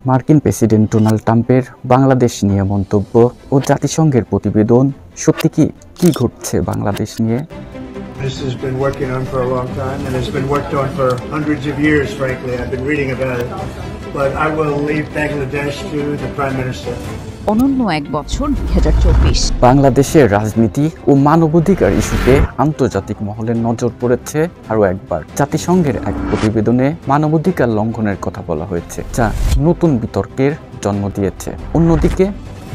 মার্কিন president Donald ট্রাম্পের বাংলাদেশ নিয়ে মন্তব্য ও জাতিসংঘের প্রতিবেদন সত্যি কি ঘটছে বাংলাদেশ নিয়ে? This has been working on for a long time and has been worked on for hundreds of years, frankly. I've been reading about it. But I will leave Bangladesh to the Prime Minister. অনন্য এক বছর 2024। বাংলাদেশের রাজনীতি ও মানবাধিকার ইস্যুতে আন্তর্জাতিক মহলের নজর পড়েছে আরও একবার। জাতিসংঘের এক প্রতিবেদনে মানবাধিকার লঙ্ঘনের কথা বলা হয়েছে, যা নতুন বিতর্কের জন্ম দিয়েছে। অন্যদিকে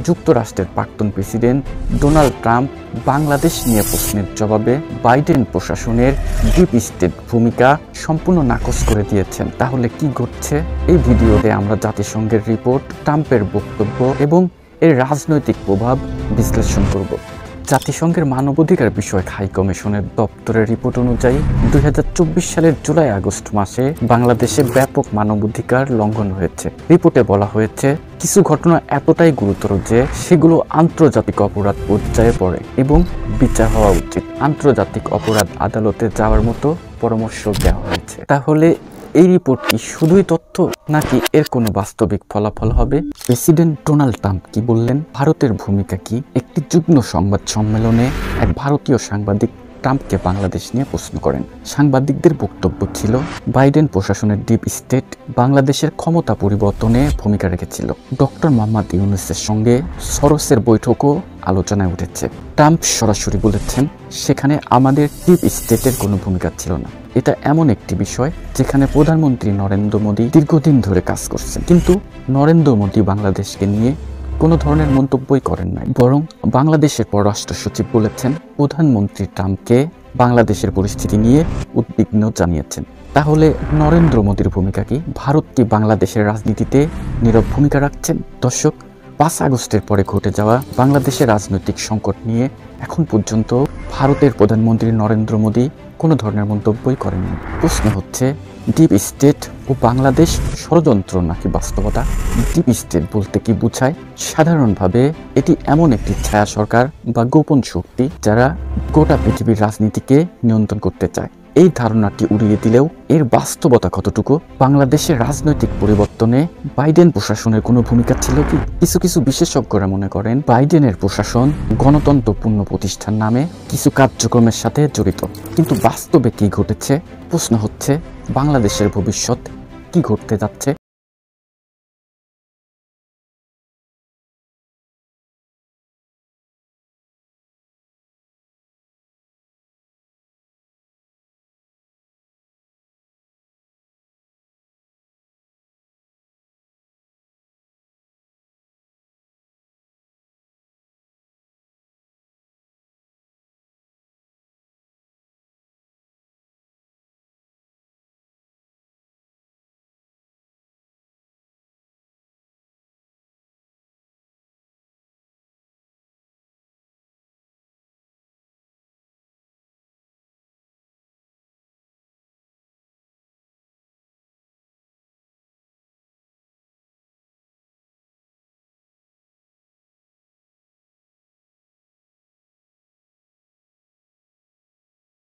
যুক্তরাষ্ট্রের প্রাক্তন প্রেসিডেন্ট ডোনাল্ড ট্রাম্প বাংলাদেশ নিয়ে প্রশ্নের জবাবে বাইডেন প্রশাসনের ডিপ স্টেট ভূমিকা সম্পূর্ণ নাকচ করে দিয়েছেন। তাহলে কি ঘটছে? এই ভিডিওতে আমরা জাতিসংঘের রিপোর্ট, ট্রাম্পের বক্তব্য এবং এর রাজনৈতিক প্রভাব বিশ্লেষণ করব। জাতিসংঘের মানবাধিকার বিষয়ক হাই কমিশনের দপ্তরের রিপোর্ট অনুযায়ী 2024 সালের জুলাই আগস্ট মাসে বাংলাদেশে ব্যাপক মানবাধিকার লঙ্ঘন হয়েছে। রিপোর্টে বলা হয়েছে, কিছু ঘটনা এতটাই গুরুতর যে সেগুলো আন্তর্জাতিক অপরাধ পর্যায়ে পড়ে এবং বিচার হওয়া উচিত। আন্তর্জাতিক অপরাধ আদালতে যাওয়ার মতো পরামর্শ দেওয়া হয়েছে। তাহলে এই রিপোর্ট কি শুধুই তথ্য, নাকি এর কোনো বাস্তবিক ফলাফল হবে? প্রেসিডেন্ট ডোনাল্ড ট্রাম্প কি বললেন? ভারতের ভূমিকা কি? একটি যুগ্ম সংবাদ সম্মেলনে এক ভারতীয় সাংবাদিক ট্রাম্পকে বাংলাদেশ নিয়ে প্রশ্ন করেন। সাংবাদিকদের বক্তব্য ছিল, বাইডেন প্রশাসনের ডিপ স্টেট বাংলাদেশের ক্ষমতা পরিবর্তনে ভূমিকা রেখেছিল। ডক্টর মোহাম্মদ ইউনূসের সঙ্গে সরসের বৈঠকও আলোচনায় উঠেছে। ট্রাম্প সরাসরি বলেছেন, সেখানে আমাদের ডিপ স্টেটের কোনো ভূমিকা ছিল না। এটা এমন একটি বিষয় যেখানে প্রধানমন্ত্রী নরেন্দ্র মোদী দীর্ঘদিন ধরে কাজ করছেন, কিন্তু নরেন্দ্র মোদী বাংলাদেশকে নিয়ে কোনো ধরনের মন্তব্যই করেন নাই। বরং বাংলাদেশের পররাষ্ট্র সচিব বলেছেন, প্রধানমন্ত্রী ট্রাম্পকে বাংলাদেশের পরিস্থিতি নিয়ে উদ্বিগ্ন জানিয়েছেন। তাহলে নরেন্দ্র মোদীর ভূমিকা কি? ভারত কি বাংলাদেশের রাজনীতিতে নীরব ভূমিকা রাখছেন? দর্শক, 5 আগস্টের পরে ঘটে যাওয়া বাংলাদেশের রাজনৈতিক সংকট নিয়ে এখন পর্যন্ত ভারতের প্রধানমন্ত্রী নরেন্দ্র মোদী কোনো ধরনের মন্তব্যই করেননি। প্রশ্ন হচ্ছে, ডিপ স্টেট ও বাংলাদেশ ষড়যন্ত্র নাকি বাস্তবতা? ডিপ স্টেট বলতে কি বোঝায়? সাধারণভাবে এটি এমন একটি ছায়া সরকার বা গোপন শক্তি যারা গোটা পৃথিবীর রাজনীতিকে নিয়ন্ত্রণ করতে চায়। এই ধারণাটি উড়িয়ে দিলেও এর বাস্তবতা কতটুকু? বাংলাদেশের রাজনৈতিক পরিবর্তনে বাইডেন প্রশাসনের কোনো ভূমিকা ছিল কি? কিছু বিশেষজ্ঞরা মনে করেন, বাইডেনের প্রশাসন গণতন্ত্রপূর্ণ প্রতিষ্ঠান নামে কিছু কার্যক্রমের সাথে জড়িত। কিন্তু বাস্তবে কি ঘটেছে? প্রশ্ন হচ্ছে, বাংলাদেশের ভবিষ্যৎ কি ঘটতে যাচ্ছে?